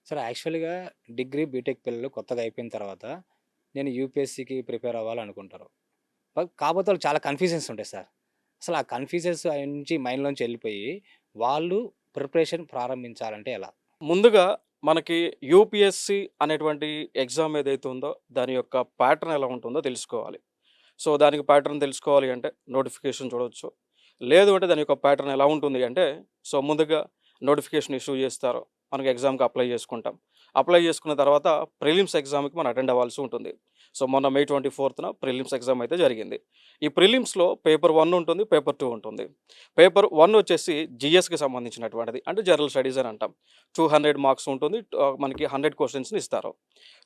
Sir యాక్చువల్‌గా degree, BTech పిల్లలు కొత్తగా అయిపోయిన తర్వాత నేను యూపీఎస్‌సికి ప్రిపేర్ అవ్వాలనుకుంటారు. కాపోతే వాళ్ళు చాలా కన్‌ఫ్యూజన్స్ ఉంటాయి సార్. అసలు ఆ కన్‌ఫ్యూజన్స్ నుంచి మైండ్‌లోంచి ఎళ్ళిపోయి వాళ్ళు ప్రిపరేషన్ ప్రారంభించాలంటే ఎలా? ముందుగా మనకి యూపీఎస్‌సి అనేటువంటి ఎగ్జామ్ ఏదైతే ఉందో, దాని యొక్క ప్యాటర్న్ ఎలా ఉంటుందో తెలుసుకోవాలి. సో, దానికి ప్యాటర్న్ తెలుసుకోవాలి అంటే నోటిఫికేషన్ చూడొచ్చు. లేదు అంటే దాని యొక్క ప్యాటర్న్ ఎలా ఉంటుంది అంటే, సో, ముందుగా నోటిఫికేషన్ ఇష్యూ చేస్తారు. మనకి ఎగ్జామ్‌కి అప్లై చేసుకుంటాం. అప్లై చేసుకున్న తర్వాత ప్రిలిమ్స్ ఎగ్జామ్‌కి మనం అటెండ్ అవ్వాల్సి ఉంటుంది. సో, మొన్న మే 24న ప్రిలిమ్స్ ఎగ్జామ్ అయితే జరిగింది. ఈ ప్రిలిమ్స్‌లో పేపర్ 1 ఉంటుంది. పేపర్ 2 ఉంటుంది. పేపర్ 1 వచ్చేసి జీఎస్‌కి సంబంధించినటువంటిది. అంటే జనరల్ స్టడీస్ అని అంటాం. 200 మార్క్స్ ఉంటుంది. మనకి 100 క్వెషన్స్‌ని ఇస్తారు.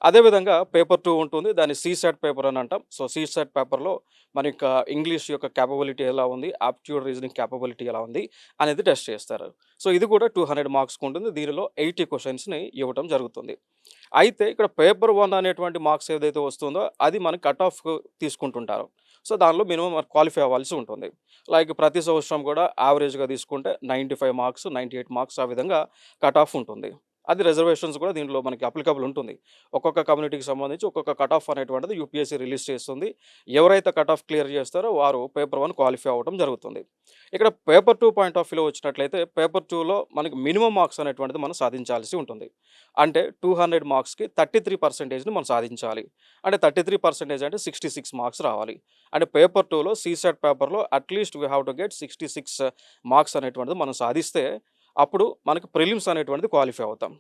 అదేవిధంగా పేపర్ 2 ఉంటుంది. దాన్ని సీసాట్ పేపర్ అని అంటాం. సో, సీసాట్ పేపర్‌లో మన యొక్క ఇంగ్లీష్ యొక్క కేపబిలిటీ ఎలా ఉంది, ఆప్టిట్యూడ్ రీజనింగ్ కేపబిలిటీ ఎలా ఉంది అనేది టెస్ట్ చేస్తారు. సో, ఇది కూడా 200 మార్క్స్‌కి ఉంటుంది. దీనిలో 80 క్వెషన్స్‌ని ఇవ్వటం జరుగుతుంది. అయితే ఇక్కడ పేపర్ 1 అనేటువంటి మార్క్స్ ఏదైతే వస్తుందో అది మనకి కట్ ఆఫ్ తీసుకుంటుంటారు. సో, దానిలో మినిమమ్ క్వాలిఫై అవ్వాల్సి ఉంటుంది. లైక్ ప్రతి సంవత్సరం కూడా యావరేజ్‌గా తీసుకుంటే 95 మార్క్స్, 98 మార్క్స్ ఆ విధంగా కట్ ఆఫ్ ఉంటుంది. అది రిజర్వేషన్స్ కూడా దీంట్లో మనకి అప్లికబుల్ ఉంటుంది. ఒక్కొక్క కమ్యూనిటీకి సంబంధించి ఒక్కొక్క కట్ ఆఫ్ అనేటువంటిది యూపీఎస్సీ రిలీజ్ చేస్తుంది. ఎవరైతే కట్ ఆఫ్ క్లియర్ చేస్తారో వారు పేపర్ 1 క్వాలిఫై అవ్వడం జరుగుతుంది. ఇక్కడ పేపర్ 2 పాయింట్ ఆఫ్ వ్యూలో వచ్చినట్లయితే పేపర్ 2లో మనకి మినిమమ్ మార్క్స్ అనేటువంటిది మనం సాధించాల్సి ఉంటుంది. అంటే 200 మార్క్స్‌కి 33%ని మనం సాధించాలి. అంటే 33% అంటే 66 మార్క్స్ రావాలి. అంటే పేపర్ 2లో సీసాట్ పేపర్‌లో at least we have to get 66 marks అనేటువంటిది మనం సాధిస్తే అప్పుడు మనకి ప్రిలిమ్స్ అనేటువంటిది క్వాలిఫై అవుతాం.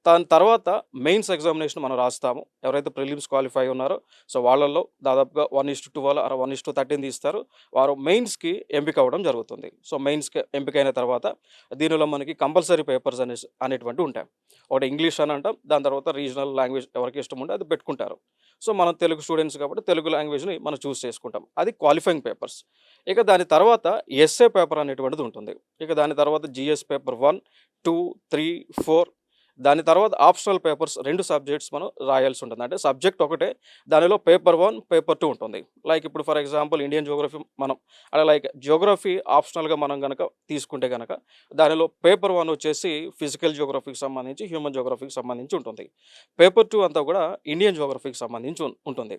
దాని తర్వాత మెయిన్స్ ఎగ్జామినేషన్ మనం రాస్తాము. ఎవరైతే ప్రిలిమ్స్ క్వాలిఫై ఉన్నారో సో, వాళ్ళలో దాదాపుగా 1:12 ఆర్ 1:13 తీస్తారు. వారు మెయిన్స్‌కి ఎంపిక అవ్వడం జరుగుతుంది. సో, మెయిన్స్‌కి ఎంపికైన తర్వాత దీనిలో మనకి కంపల్సరీ పేపర్స్ అనేటువంటివి ఉంటాయి. ఒకటి ఇంగ్లీష్ అని అంటాం. దాని తర్వాత రీజనల్ లాంగ్వేజ్ ఎవరికి ఇష్టం ఉంటే అది పెట్టుకుంటారు. సో, మనం తెలుగు స్టూడెంట్స్ కాబట్టి తెలుగు లాంగ్వేజ్‌ని మనం చూజ్ చేసుకుంటాం. అది క్వాలిఫైయింగ్ పేపర్స్. ఇక దాని తర్వాత ఎస్సే పేపర్ అనేటువంటిది ఉంటుంది. ఇక దాని తర్వాత జీఎస్ పేపర్ 1, 2, 3, 4 దాని తర్వాత ఆప్షనల్ పేపర్స్ 2 సబ్జెక్ట్స్ మనం రాయాల్సి ఉంటుంది. అంటే సబ్జెక్ట్ ఒకటే దానిలో పేపర్ 1, పేపర్ 2 ఉంటుంది. లైక్ ఇప్పుడు ఫర్ ఎగ్జాంపుల్ ఇండియన్ జియోగ్రఫీ మనం అలా లైక్ జియోగ్రఫీ ఆప్షనల్‌గా మనం గనక తీసుకుంటే గనక దానిలో పేపర్ 1 వచ్చేసి ఫిజికల్ జియోగ్రఫీకి సంబంధించి, హ్యూమన్ జియోగ్రఫీకి సంబంధించి ఉంటుంది. పేపర్ 2 అంతా కూడా ఇండియన్ జియోగ్రఫీకి సంబంధించి ఉంటుంది.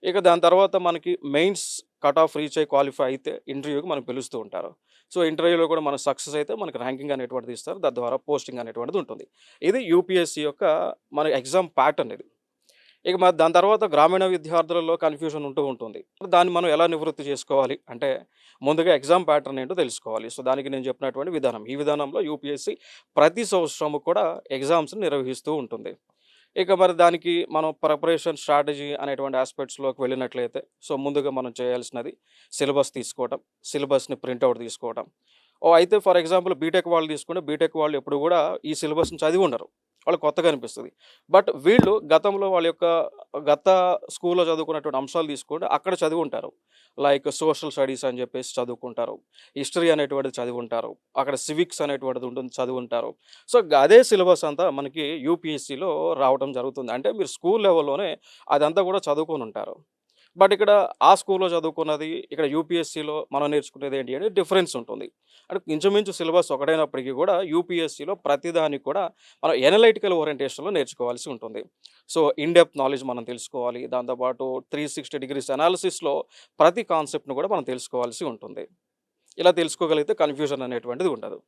ఇక దాని తర్వాత మనకి మెయిన్స్ కట్ ఆఫ్ రీచ్ అయ్యి క్వాలిఫై అయితే ఇంటర్వ్యూకి మనం పిలుస్తూ ఉంటారు. సో, ఇంటర్వ్యూలో కూడా మనం సక్సెస్ అయితే మనకి ర్యాంకింగ్ అనేటువంటిది ఇస్తారు. తద్వారా పోస్టింగ్ అనేటువంటిది ఉంటుంది. ఇది యూపీఎస్‌సి యొక్క మన ఎగ్జామ్ ప్యాటర్న్ ఇది. ఇక మరి దాని తర్వాత గ్రామీణ విద్యార్థులలో కన్‌ఫ్యూజన్ ఉంటూ ఉంటుంది. దాన్ని మనం ఎలా నివృత్తి చేసుకోవాలి అంటే, ముందుగా ఎగ్జామ్ ప్యాటర్న్ ఏంటో తెలుసుకోవాలి. సో, దానికి నేను చెప్పినటువంటి విధానం. ఈ విధానంలో యూపీఎస్‌సి ప్రతి సంవత్సరము కూడా ఎగ్జామ్స్‌ని నిర్వహిస్తూ ఉంటుంది. ఇక మరి దానికి మనం ప్రిపరేషన్ స్ట్రాటజీ అనేటువంటి ఆస్పెక్ట్స్‌లోకి వెళ్ళినట్లయితే, సో, ముందుగా మనం చేయాల్సినది సిలబస్ తీసుకోవటం, సిలబస్‌ని ప్రింటౌట్ తీసుకోవటం. అయితే ఫర్ ఎగ్జాంపుల్ బీటెక్ వాళ్ళు తీసుకుంటే, బీటెక్ వాళ్ళు ఎప్పుడు గూడా ఈ సిలబస్‌ని చదివి ఉండరు. వాళ్ళకి కొత్తగా అనిపిస్తది. బట్ వీళ్ళు గతంలో వాళ్ళ యొక్క గత స్కూల్‌లో చదువుకున్నటువంటి అంశాలు తీసుకుంటే అక్కడ చదివుంటారు. లైక్ సోషల్ స్టడీస్ అని చెప్పేసి చదువుకుంటారు. హిస్టరీ అనేటువంటిది చదివుంటారు. అక్కడ సివిక్స్ అనేటువంటిది ఉంటుంది చదివుంటారు. సో, అదే సిలబస్ అంతా మనకి యూపీఎస్‌సిలో రావటం జరుగుతుంది. అంటే మీరు స్కూల్ లెవెల్‌లోనే అదంతా కూడా చదువుకొనుంటారు. బట్ ఇక్కడ ఆ స్కూల్‌లో చదువుకున్నది, ఇక్కడ యూపీఎస్‌సిలో మనం నేర్చుకునేది ఏంటి అంటే డిఫరెన్స్ ఉంటుంది. అంటే ఇంచుమించు సిలబస్ ఒకటైనప్పటికీ కూడా యూపీఎస్‌సిలో ప్రతిదానికి కూడా మనం ఎనలైటికల్ ఓరియంటేషన్‌లో నేర్చుకోవాల్సి ఉంటుంది. సో, ఇన్ డెప్త్ నాలెడ్జ్ మనం తెలుసుకోవాలి. దాంతో పాటు 360 డిగ్రీస్ అనాలిసిస్‌లో ప్రతి కాన్సెప్ట్‌ని కూడా మనం తెలుసుకోవాల్సి ఉంటుంది. ఇలా తెలుసుకోగలిగితే కన్‌ఫ్యూజన్ అనేటువంటిది ఉండదు.